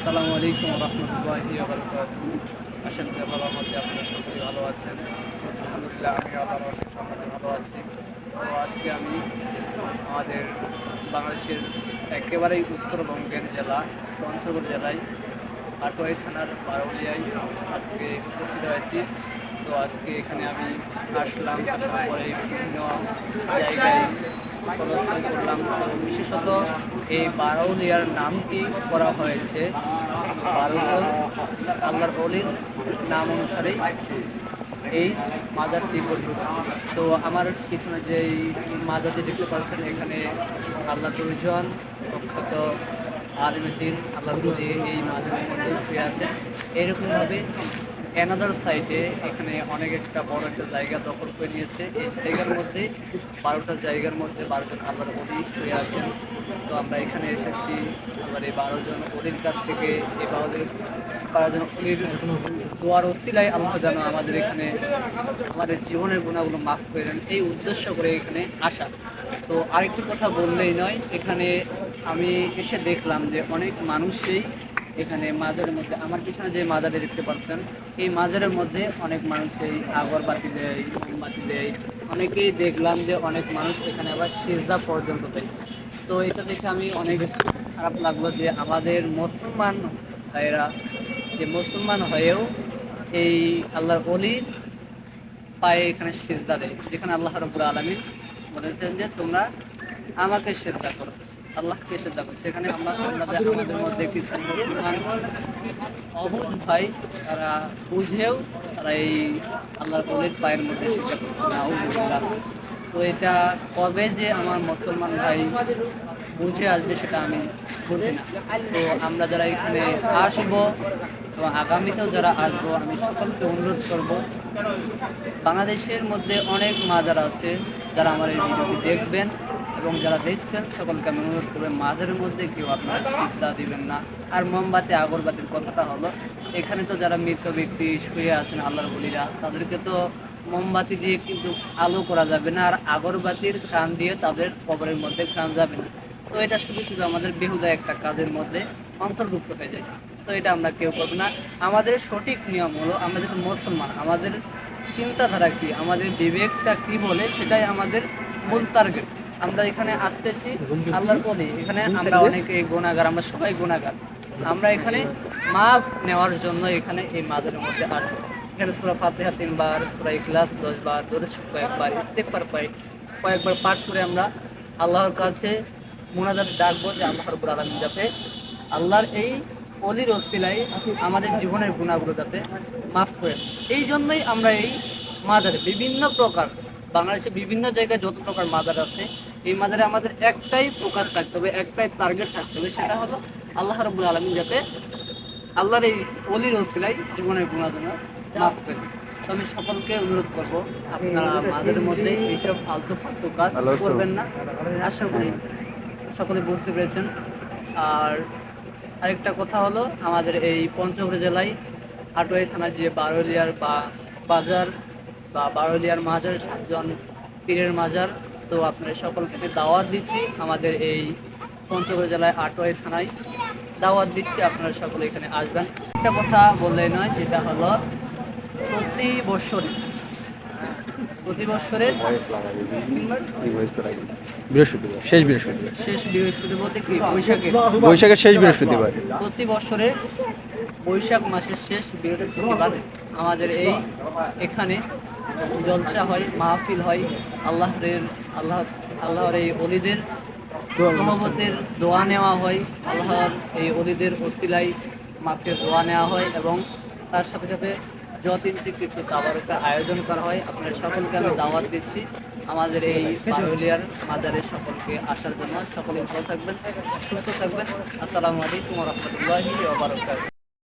আসসালামু আলাইকুম রহমতুল্লাহি ওয়া বারাকাতুহু। আশা করি আল্লাহর মধ্যে আপনারা সকলেই ভালো আছেন। আলহামদুলিল্লাহ, আমি আল্লাহর অশেষ রহমতে ভালো আছি। তো আজকে আমি আমাদের বাংলাদেশের একেবারেই উত্তরবঙ্গের জেলা পঞ্চগড় জেলায় আটোয়াই থানার বারৌলিয়ায় আজকে উপস্থিত হয়েছি। তো আজকে এখানে আমি আসলাম, আসার পরে বিভিন্ন জায়গায় প্রদর্শন করলাম। বিশেষত এই বারৌলিয়ার নামটি করা হয়েছে 12 জন আল্লাহর ওলির নাম অনুসারে এই মাজারটি গঠিত। তো আমার পিছনে যেই মাজারটি দেখতে পাচ্ছেন, এখানে আল্লাহ দুজন প্রখ্যাত আলিমুদ্দিন আল্লাহ এই মাজারের মধ্যে শুয়ে আছে। এরকমভাবে অ্যানাদার সাইডে এখানে অনেক একটা বড় একটা জায়গা দখল করে নিয়েছে। এই জায়গার মধ্যে 12টা জায়গার মধ্যে 12 জন আল্লাহর ওলি শুয়ে আছেন। তো আমরা এখানে এসেছি আবার এই 12 জন ওলির কাছ থেকে এই 12 জন ওলির দোয়ার ওসিলায় আল্লাহ যেন আমাদের এখানে আমাদের জীবনের গুণাগুলো মাফ করে দেন, এই উদ্দেশ্য করে এখানে আসা। তো আরেকটি কথা বললেই নয়, এখানে আমি এসে দেখলাম যে অনেক মানুষই এখানে মাজারের মধ্যে, আমার পিছনে যে মাজারে দেখতে পাচ্ছেন, এই মাজারের মধ্যে অনেক মানুষই আগরবাতি দেয়, মোমবাতি দেয়। অনেকেই দেখলাম যে অনেক মানুষ এখানে আবার সিজদা পর্যন্ত দেয়। তো এটা দেখে আমি অনেক খারাপ লাগলো যে আমাদের মুসলমান ভাইয়েরা যে মুসলমান হয়েও এই আল্লাহর ওলির পায়ে এখানে সিজদা দেয়, যেখানে আল্লাহ রাব্বুল আলামিন বলেছেন যে তোমরা আমাকে সিজদা করো, আল্লাহকে সিজদা করো। সেখানে আমাদের মধ্যে কিছু মুসলমান অবুঝ ভাই, তারা বুঝেও তারা এই আল্লাহর ওলির পায়ের মধ্যে সিজদা করছে। নাউযুবিল্লাহ। তো এটা কবে যে আমার মুসলমান ভাই বুঝে আসবে সেটা আমি বলছি না। তো আমরা যারা এখানে আসবো এবং আগামীতেও যারা আসবো, আমি সকলকে অনুরোধ করব, বাংলাদেশের মধ্যে অনেক মাজার আছে, যারা আমার এই ভিডিওটি দেখবেন এবং যারা দেখছেন সকলকে আমি অনুরোধ করবেন, মাজারের মধ্যে কেউ আপনারা সিজদা দিবেন না। আর মোমবাতি আগরবাতির কথাটা হলো, এখানে তো যারা মৃত ব্যক্তি শুয়ে আছেন আল্লাহর ওলিরা, তাদেরকে তো মোমবাতি দিয়ে কিন্তু আলো করা যাবে না, আর আগরবাতির ঘ্রাণ দিয়ে তাদের কবরের মধ্যে ঘ্রাণ যাবে না। তো এটা শুধু শুধু আমাদের বেহুদা একটা কাজের মধ্যে অন্তর্ভুক্ত হয়ে যায়। তো এটা আমরা কেউ করবো না। আমাদের সঠিক নিয়ম হলো, আমাদের মুসলমান, আমাদের চিন্তাধারা কি, আমাদের বিবেকটা কি বলে, সেটাই আমাদের মূল টার্গেট। আমরা এখানে আসতেছি আল্লাহর ওলি, এখানে আমরা অনেকে গুনাহগার, আমরা সবাই গুনাহগার। আমরা এখানে মাফ নেওয়ার জন্য এখানে এই মাজারের মধ্যে আসবো। এখানে সূরা ফাতিহা 3 বার, সূরা ইখলাস 10 বার, দরুদ কয়েকবার, ইস্তিগফার কয়েকবার পাঠ করে আমরা আল্লাহর কাছে মুনাজাত ডাকবো যে আল্লাহ রাব্বুল আলামিন যাতে আল্লাহর এই ওলির ওসিলায় আমাদের জীবনের গুনাহগুলো যাতে মাফ করে। এই জন্যই আমরা এই মাজারে বিভিন্ন প্রকার, বাংলাদেশে বিভিন্ন জায়গায় যত প্রকার মাজার আছে, এই মাজারে আমাদের একটাই ফোকাস থাকতে হবে, একটাই টার্গেট থাকতে হবে, সেটা হলো আল্লাহ রাব্বুল আলামিন যাতে আল্লাহর এই ওলির ওসিলায় জীবনের গুনাহগুলো মাফ করে। তো আমি সকলকে অনুরোধ করবো, আপনারা মাজারের মধ্যে এইসব ফালতু ফালতু কাজ করবেন না। আশা করি সকলে বুঝতে পেরেছেন। আর আরেকটা কথা হলো, আমাদের এই পঞ্চগড় জেলায় আটোয়াই থানার যে বারৌলিয়ার বাজার বা বারৌলিয়ার মাজার 7 জন পীরের মাজার, তো আপনাদের সকলকে দাওয়াত দিচ্ছি আমাদের এই পঞ্চগড় জেলায় আটোয়াই থানায় দাওয়াত দিচ্ছি, আপনারা সকলে এখানে আসবেন। একটা কথা বললেই নয়, যেটা হলো প্রতি বছরের বৃহস্পতিবার, শেষ বৃহস্পতিবার বলতে কি বৈশাখের শেষ বৃহস্পতিবার, প্রতি বছরের বৈশাখ মাসের শেষ বৃহস্পতিবার আমাদের এখানে জলসা হয়, মাহফিল হয়। আল্লাহর এই ওলিদের সহবতের দোয়া নেওয়া হয়, আল্লাহর এই ওলিদের ওসিলায় মাফের দোয়া নেওয়া হয়, এবং তার সাথে সাথে যতীন্দ্রিক কিছু তাবারুকের আয়োজন করা হয়। আপনাদের সকলকে আমি দাওয়াত দিচ্ছি আমাদের এই বারৌলিয়ার মাজারে সকলকে আসার জন্য। সকলে ভালো থাকবেন, সুস্থ থাকবেন। আসসালামু আলাইকুম ওয়া রাহমাতুল্লাহি ওয়া বারাকাতুহু।